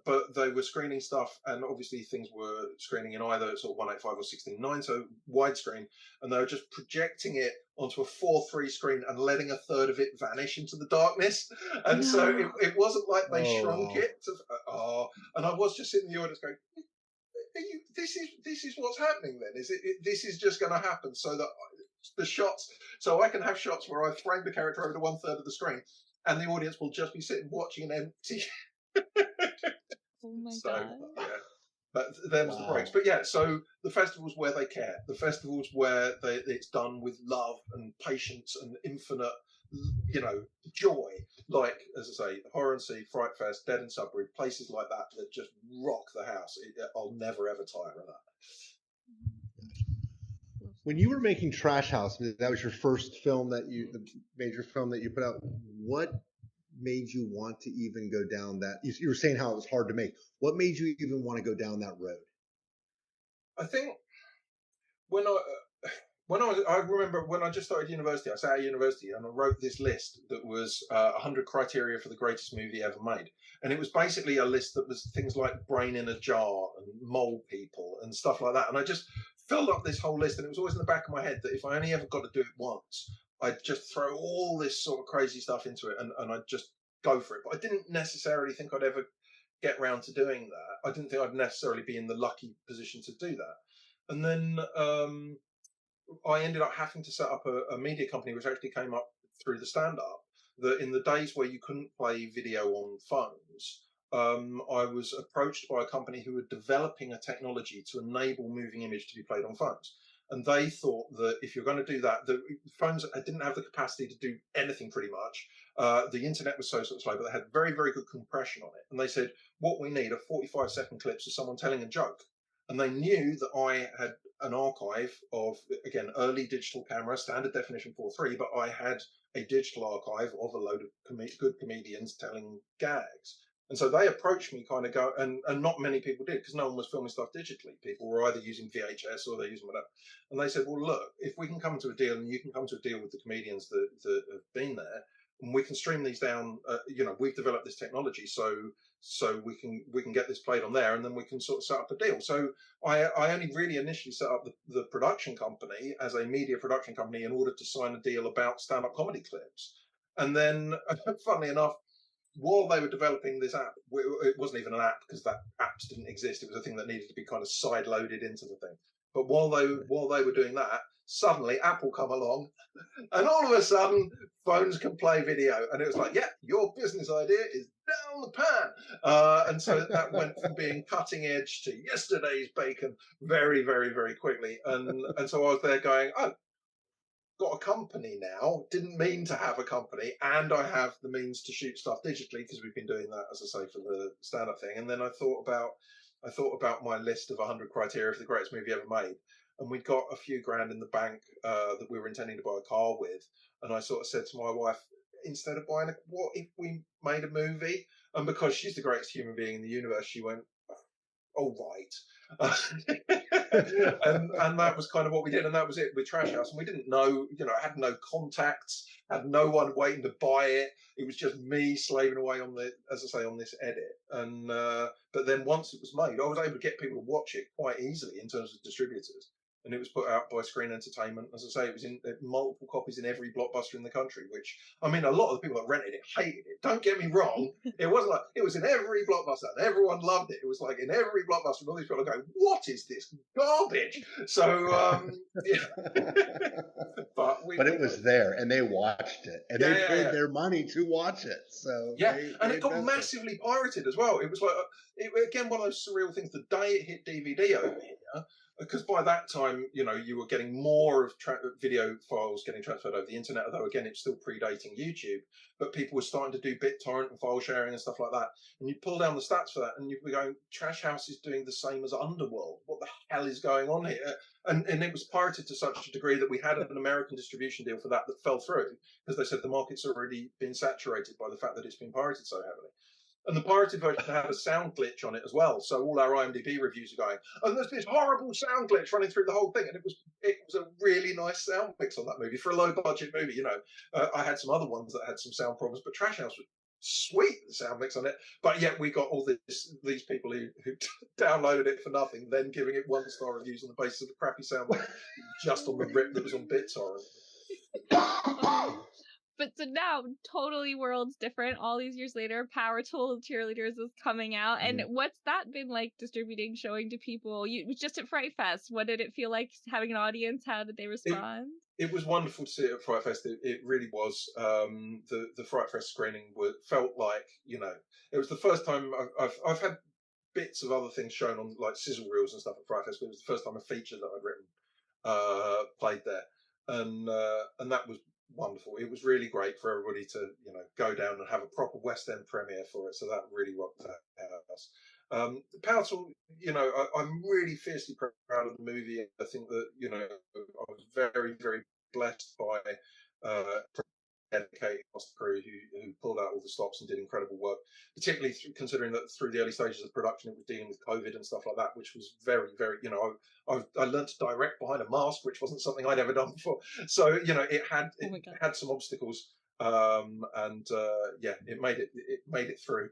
but they were screening stuff, and obviously things were screening in either sort of 185 or 16:9, so widescreen, and they were just projecting it onto a 4:3 screen and letting a third of it vanish into the darkness. And so it wasn't like they shrunk it to, and I was just sitting in the audience going, this is what's happening then, is it this is just going to happen, so that the shots, so I can have shots where I've framed the character over to 1/3 of the screen and the audience will just be sitting watching an empty. Oh my So god. yeah, but them's the breaks. But yeah, so the festivals where they care, the festivals where it's done with love and patience and infinite, you know, joy. Like, as I say, Horror and Sea, Fright Fest, Dead and Sudbury, places like that that just rock the house. I'll never ever tire of that. When you were making Trash House, that was your first film the major film that you put out. What made you want to even go down that? You were saying how it was hard to make. What made you even want to go down that road? I think when I remember when I just started university, I sat at university and I wrote this list that was 100 criteria for the greatest movie ever made. And it was basically a list that was things like Brain in a Jar and Mole People and stuff like that. And I just filled up this whole list, and it was always in the back of my head that if I only ever got to do it once, I'd just throw all this sort of crazy stuff into it and I'd just go for it. But I didn't necessarily think I'd ever get round to doing that. I didn't think I'd necessarily be in the lucky position to do that. And then I ended up having to set up a media company, which actually came up through the stand-up. That in the days where you couldn't play video on phones, I was approached by a company who were developing a technology to enable moving image to be played on phones. And they thought that if you're going to do that, the phones didn't have the capacity to do anything pretty much. The internet was so slow, but they had very, very good compression on it. And they said, what we need are 45-second clips of someone telling a joke. And they knew that I had an archive of, again, early digital camera, standard definition 4:3, but I had a digital archive of a load of good comedians telling gags. And so they approached me kind of and not many people did, because no one was filming stuff digitally. People were either using VHS or they're using whatever. And they said, well, look, if we can come to a deal and you can come to a deal with the comedians that have been there, and we can stream these down, we've developed this technology, so we can get this played on there, and then we can sort of set up a deal. So I only really initially set up the production company as a media production company in order to sign a deal about stand-up comedy clips. And then, funnily enough, while they were developing this app, it wasn't even an app because that apps didn't exist. It was a thing that needed to be kind of side-loaded into the thing. But while they were doing that, suddenly Apple come along, and all of a sudden phones can play video, and it was like, yeah, your business idea is down the pan. And so that went from being cutting edge to yesterday's bacon very, very, very quickly. And so I was there going, oh, got a company now, didn't mean to have a company, and I have the means to shoot stuff digitally because we've been doing that, as I say, for the stand-up thing. And then I thought about my list of 100 criteria for the greatest movie ever made, and we'd got a few grand in the bank that we were intending to buy a car with. And I sort of said to my wife, instead of buying what if we made a movie? And because she's the greatest human being in the universe, she went, all right. And that was kind of what we did, and that was it with Trash House. And we didn't know, had no contacts, had no one waiting to buy it. It was just me slaving away on on this edit. And but then once it was made, I was able to get people to watch it quite easily in terms of distributors. and it was put out by Screen Entertainment. As I say, it was in multiple copies in every Blockbuster in the country, which, I mean, a lot of the people that rented it hated it. Don't get me wrong. It wasn't like, it was in every Blockbuster and everyone loved it. It was like in every Blockbuster, and all these people are going, what is this garbage? So, yeah. But it was there, and they watched it, and they paid their money to watch it. So and it got massively pirated as well. It was like, again, one of those surreal things. The day it hit DVD over here, because by that time, you know, you were getting more of video files getting transferred over the internet, although again, it's still predating YouTube, but people were starting to do BitTorrent and file sharing and stuff like that. And you pull down the stats for that, and you'd be going, Trash House is doing the same as Underworld. What the hell is going on here? And it was pirated to such a degree that we had an American distribution deal for that fell through, because they said the market's already been saturated by the fact that it's been pirated so heavily. And the pirated version had a sound glitch on it as well. So all our IMDb reviews are going, oh, there's this horrible sound glitch running through the whole thing. And it was a really nice sound mix on that movie for a low budget movie. You know, I had some other ones that had some sound problems, but Trash House was sweet, the sound mix on it. But yet we got all these people who downloaded it for nothing, then giving it 1-star reviews on the basis of the crappy sound mix, just on the rip that was on BitTorrent. But so now, totally worlds different. All these years later, Powertool Cheerleaders is coming out. And what's that been like distributing, showing to people? It was just at Fright Fest. What did it feel like having an audience? How did they respond? It was wonderful to see it at Fright Fest. It really was. The Fright Fest screening felt like, you know, it was the first time I've had bits of other things shown on like sizzle reels and stuff at Fright Fest, but it was the first time a feature that I'd written played there, and that was wonderful. It was really great for everybody to, you know, go down and have a proper West End premiere for it. So that really rocked that house. Powertool, you know, I'm really fiercely proud of the movie. I think that, you know, I was very, very blessed by dedicated cast crew who pulled out all the stops and did incredible work, particularly considering that through the early stages of production it was dealing with COVID and stuff like that, which was very, very, you know, I learned to direct behind a mask, which wasn't something I'd ever done before. So, you know, it had some obstacles, and it made it through.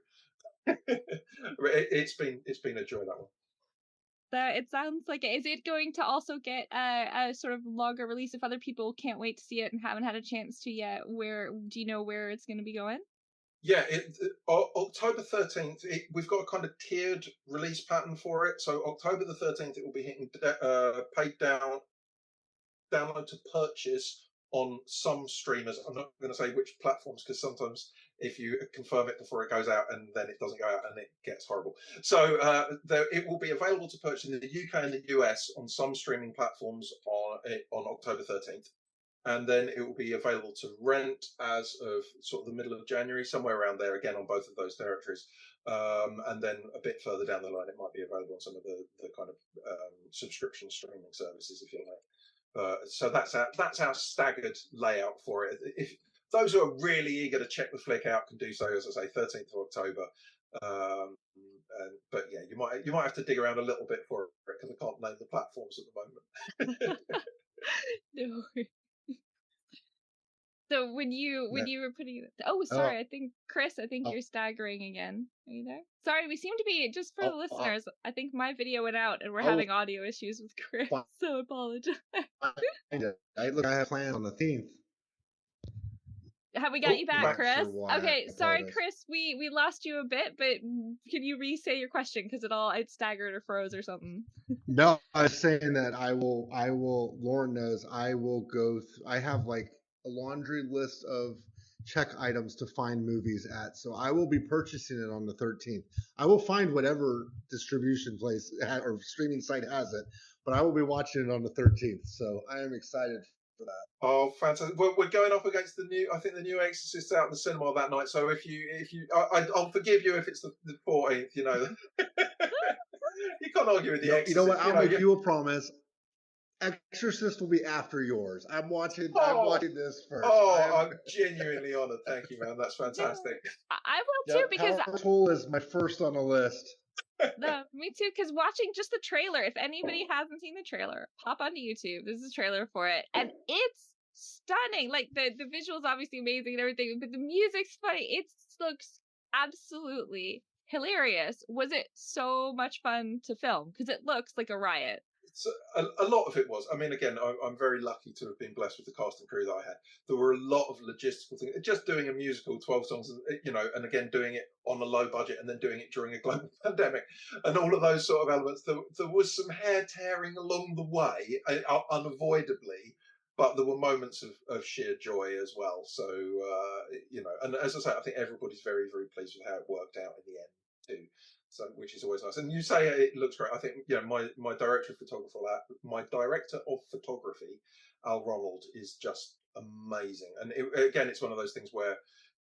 It's been a joy, that one. It sounds like it. Is it going to also get a sort of longer release if other people can't wait to see it and haven't had a chance to yet? Do you know where it's going to be going? Yeah, October 13th, we've got a kind of tiered release pattern for it. So October the 13th, it will be hitting paid download to purchase on some streamers. I'm not going to say which platforms, because sometimes if you confirm it before it goes out and then it doesn't go out and it gets horrible. So it will be available to purchase in the UK and the US on some streaming platforms on October 13th. And then it will be available to rent as of sort of the middle of January, somewhere around there, again on both of those territories. And then a bit further down the line, it might be available on some of the kind of subscription streaming services, if you like. So that's our staggered layout for it. If those who are really eager to check the flick out can do so, as I say, 13th of October. But yeah, you might have to dig around a little bit for it, because I can't name the platforms at the moment. No. So when you were putting it, sorry, I think Chris, you're staggering again. Are you there? Sorry, we seem to be, just for the listeners, I think my video went out and we're having audio issues with Chris, so I apologize. I have plans on the 13th. Have we got you back, Chris? Sure, okay, sorry, Chris, we lost you a bit, but can you re-say your question, because it staggered or froze or something? No, I was saying that I will, Lauren knows, I will go, I have like a laundry list of check items to find movies at, so I will be purchasing it on the 13th. I will find whatever distribution place or streaming site has it, but I will be watching it on the 13th, so I am excited for that. Oh, fantastic! We're going up against I think the new Exorcist out in the cinema that night. So if you, I'll forgive you if it's the 14th. You know, you can't argue with the Exorcist. You know what? I'll make you a promise. Exorcist will be after yours. I'm watching this first. I'm genuinely honored. Thank you, man. That's fantastic. I will too, because Powertool is my first on the list. Me too, because watching just the trailer, if anybody hasn't seen the trailer, pop onto YouTube. This is a trailer for it, and it's stunning. Like the visuals obviously amazing and everything, but the music's funny. It looks absolutely hilarious. Was it so much fun to film? Because it looks like a riot. So a lot of it was. I mean, again, I'm very lucky to have been blessed with the cast and crew that I had. There were a lot of logistical things. Just doing a musical, 12 songs, and again doing it on a low budget, and then doing it during a global pandemic, and all of those sort of elements. There was some hair tearing along the way, unavoidably, but there were moments of sheer joy as well. So and as I say, I think everybody's very, very pleased with how it worked out in the end too. So, which is always nice. And you say it looks great. I think my director of photography, Al Ronald, is just amazing. And again, it's one of those things where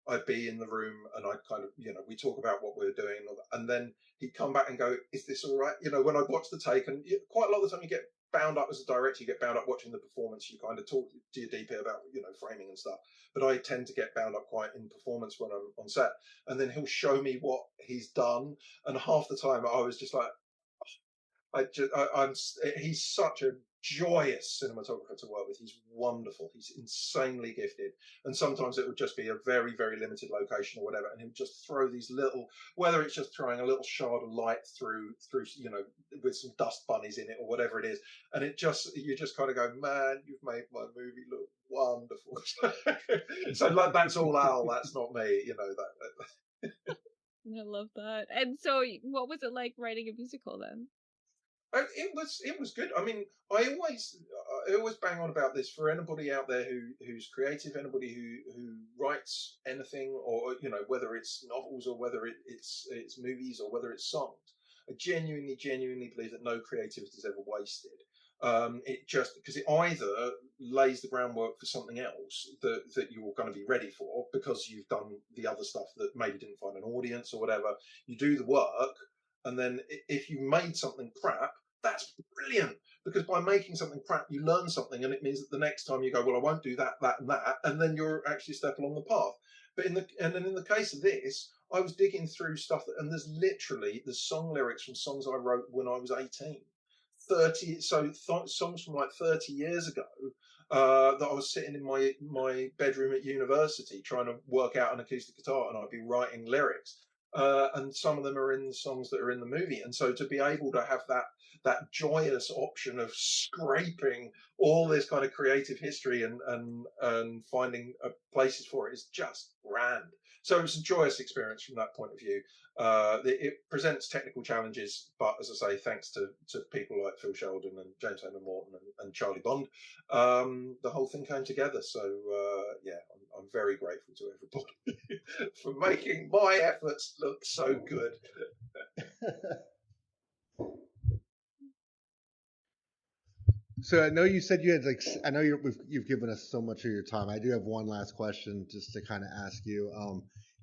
I'd be in the room and I'd kind of we talk about what we're doing, and then he'd come back and go, "Is this all right?" When I'd watch the take, and quite a lot of the time you get bound up as a director, you get bound up watching the performance. You kind of talk to your DP about framing and stuff. But I tend to get bound up quite in performance when I'm on set, and then he'll show me what he's done, and half the time I was just like, he's such a joyous cinematographer to work with. He's wonderful. He's insanely gifted. And sometimes it would just be a very, very limited location or whatever, and he would just throw these little, whether it's just throwing a little shard of light through, with some dust bunnies in it or whatever it is, and you just kind of go, man, you've made my movie look wonderful. So like, that's all Al. That's not me. That. I love that. And so, what was it like writing a musical then? It was good. I mean, I always bang on about this for anybody out there who's creative, anybody who writes anything, or whether it's novels or whether it's movies or whether it's songs. I genuinely believe that no creativity is ever wasted. It just because it either lays the groundwork for something else that you're going to be ready for because you've done the other stuff that maybe didn't find an audience or whatever. You do the work, and then if you made something crap, that's brilliant, because by making something crap, you learn something, and it means that the next time you go, well, I won't do that, that, and that, and then you're actually a step along the path. But in the case of this, I was digging through stuff and there's song lyrics from songs I wrote when I was 18. Songs from like 30 years ago that I was sitting in my bedroom at university trying to work out an acoustic guitar, and I'd be writing lyrics. And some of them are in the songs that are in the movie, and so to be able to have that joyous option of scraping all this kind of creative history and finding places for it is just grand. So it's a joyous experience from that point of view. It presents technical challenges, but as I say, thanks to people like Phil Sheldon and James Hamer Morton and Charlie Bond, the whole thing came together. So I'm very grateful to everybody for making my efforts look so good. So I know you said you had I know you've given us so much of your time. I do have one last question just to kind of ask you.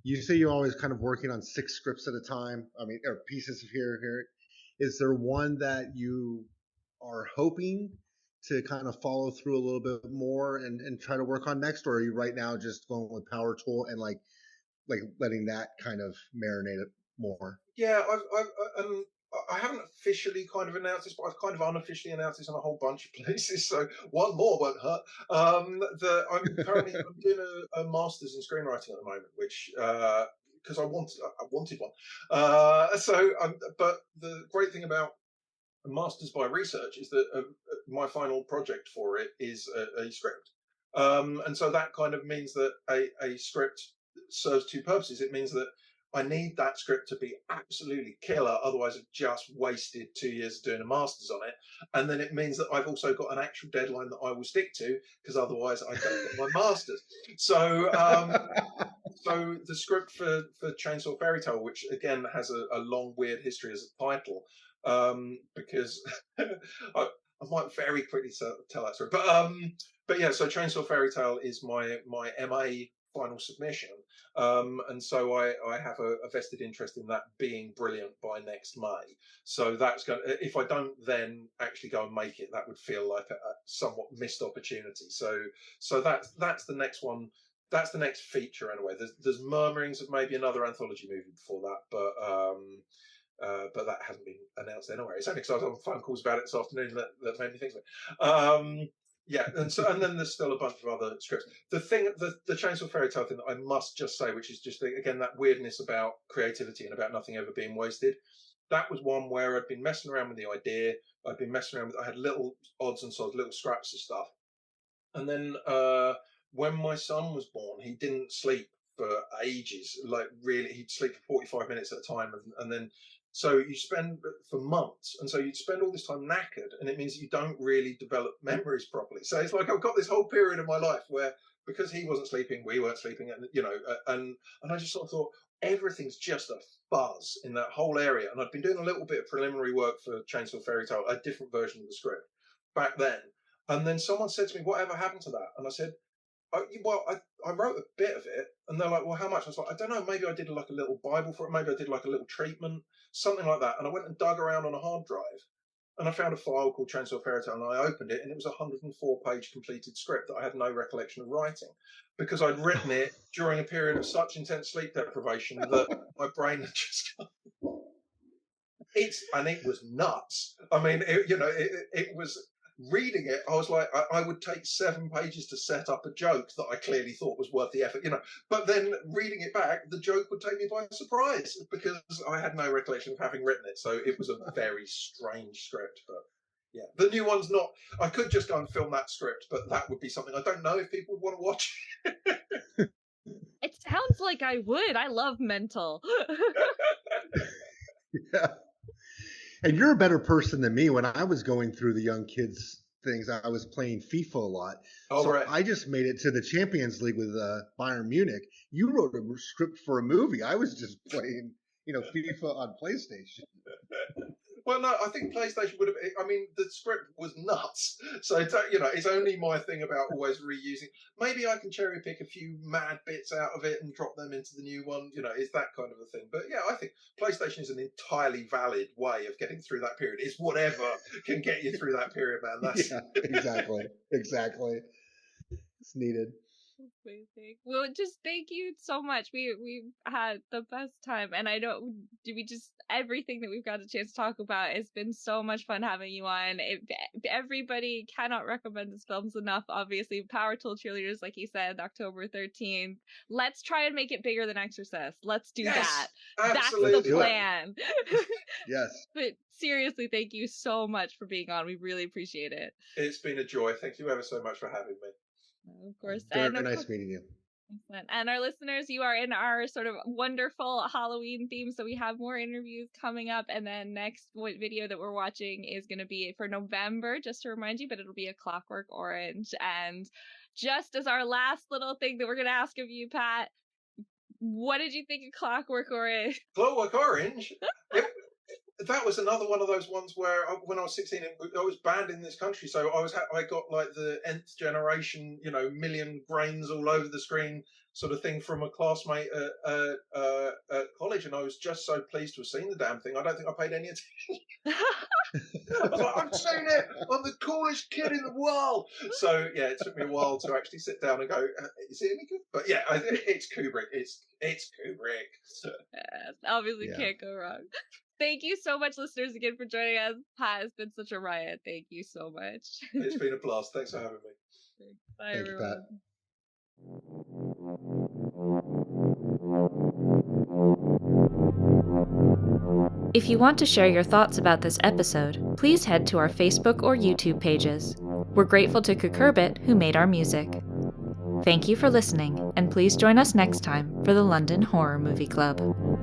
You say you're always kind of working on 6 scripts at a time. I mean, or pieces of here. Is there one that you are hoping to kind of follow through a little bit more and try to work on next, or are you right now just going with Powertool and like letting that kind of marinate it more? Yeah, I haven't officially kind of announced this, but I've kind of unofficially announced this on a whole bunch of places. So one more won't hurt. I'm doing a master's in screenwriting at the moment, which because I wanted one. But the great thing about a master's by research is that my final project for it is a script, and so that kind of means that a script serves 2 purposes. It means that I need that script to be absolutely killer, otherwise I've just wasted 2 years doing a master's on it. And then it means that I've also got an actual deadline that I will stick to, because otherwise I don't get my master's. So so the script for Chainsaw Fairy Tale, which again has a long weird history as a title, because I might very quickly tell that story. But yeah, so Chainsaw Fairy Tale is my MA final submission, and so I have a vested interest in that being brilliant by next May. So that's going. If I don't then actually go and make it, that would feel like a somewhat missed opportunity. So that's the next one. That's the next feature anyway. There's murmurings of maybe another anthology movie before that, but that hasn't been announced anyway. It's only because I was on phone calls about it this afternoon that made me think of it. Yeah, and then there's still a bunch of other scripts. The Chainsaw Fairy Tale thing that I must just say, which is just again that weirdness about creativity and about nothing ever being wasted. that was one where I'd been messing around with the idea. I'd been messing around with, I had little odds and sods, little scraps of stuff. And then when my son was born, he didn't sleep for ages. Like really, he'd sleep for 45 minutes at a time. And then, so you spend for months. And so you'd spend all this time knackered. And it means you don't really develop memories properly. So it's like I've got this whole period of my life where, because he wasn't sleeping, we weren't sleeping. And, you know, and I just sort of thought, everything's just a fuzz in that whole area. And I'd been doing a little bit of preliminary work for Chainsaw Fairy Tale, a different version of the script back then. And then someone said to me, whatever happened to that? And I said, well, I wrote a bit of it. And they're like, well, how much? I was like, I don't know, maybe I did like a little Bible for it. Maybe I did like a little treatment, something like that. And I went and dug around on a hard drive. And I found a file called Chainsaw Fairy Tale, and I opened it, and it was a 104-page completed script that I had no recollection of writing, because I'd written it during a period of such intense sleep deprivation that my brain had just gone. It was nuts. I mean, it was. Reading it, I was like, I would take 7 pages to set up a joke that I clearly thought was worth the effort, But then reading it back, the joke would take me by surprise because I had no recollection of having written it. So it was a very strange script. But yeah, the new one's not. I could just go and film that script, but that would be something I don't know if people would want to watch. It sounds like I would. I love mental. Yeah. And you're a better person than me. When I was going through the young kids things, I was playing FIFA a lot. Oh, so right. I just made it to the Champions League with Bayern Munich. You wrote a script for a movie. I was just playing, FIFA on PlayStation. Well, no, I think PlayStation would have. I mean, the script was nuts. So, it's only my thing about always reusing. Maybe I can cherry pick a few mad bits out of it and drop them into the new one. It's that kind of a thing. But yeah, I think PlayStation is an entirely valid way of getting through that period. It's whatever can get you through that period, man. That's yeah, exactly. It's needed. Amazing. Well, just thank you so much. We've had the best time, and I know everything that we've got a chance to talk about has been so much fun having you on. Everybody cannot recommend his films enough. Obviously, Powertool Cheerleaders, like you said, October 13th. Let's try and make it bigger than Exorcist. Let's do that. Absolutely. That's the plan. Yes. But seriously, thank you so much for being on. We really appreciate it. It's been a joy. Thank you ever so much for having me. Of course. Very nice meeting you. Excellent. And our listeners, you are in our sort of wonderful Halloween theme, so we have more interviews coming up, and then next video that we're watching is going to be for November, just to remind you, but it'll be A Clockwork Orange. And just as our last little thing that we're going to ask of you, Pat, what did you think of Clockwork Orange? Clockwork Orange? That was another one of those ones where when I was 16, I was banned in this country. So I got like the nth generation, million grains all over the screen sort of thing from a classmate at college. And I was just so pleased to have seen the damn thing. I don't think I paid any attention. I was like, I've seen it. I'm the coolest kid in the world. So yeah, it took me a while to actually sit down and go, is it any good? But yeah, it's Kubrick. It's Kubrick. Obviously can't go wrong. Thank you so much, listeners, again for joining us. Pat, it's been such a riot. Thank you so much. It's been a blast. Thanks for having me. Bye, everyone. If you want to share your thoughts about this episode, please head to our Facebook or YouTube pages. We're grateful to Kukurbit, who made our music. Thank you for listening, and please join us next time for the London Horror Movie Club.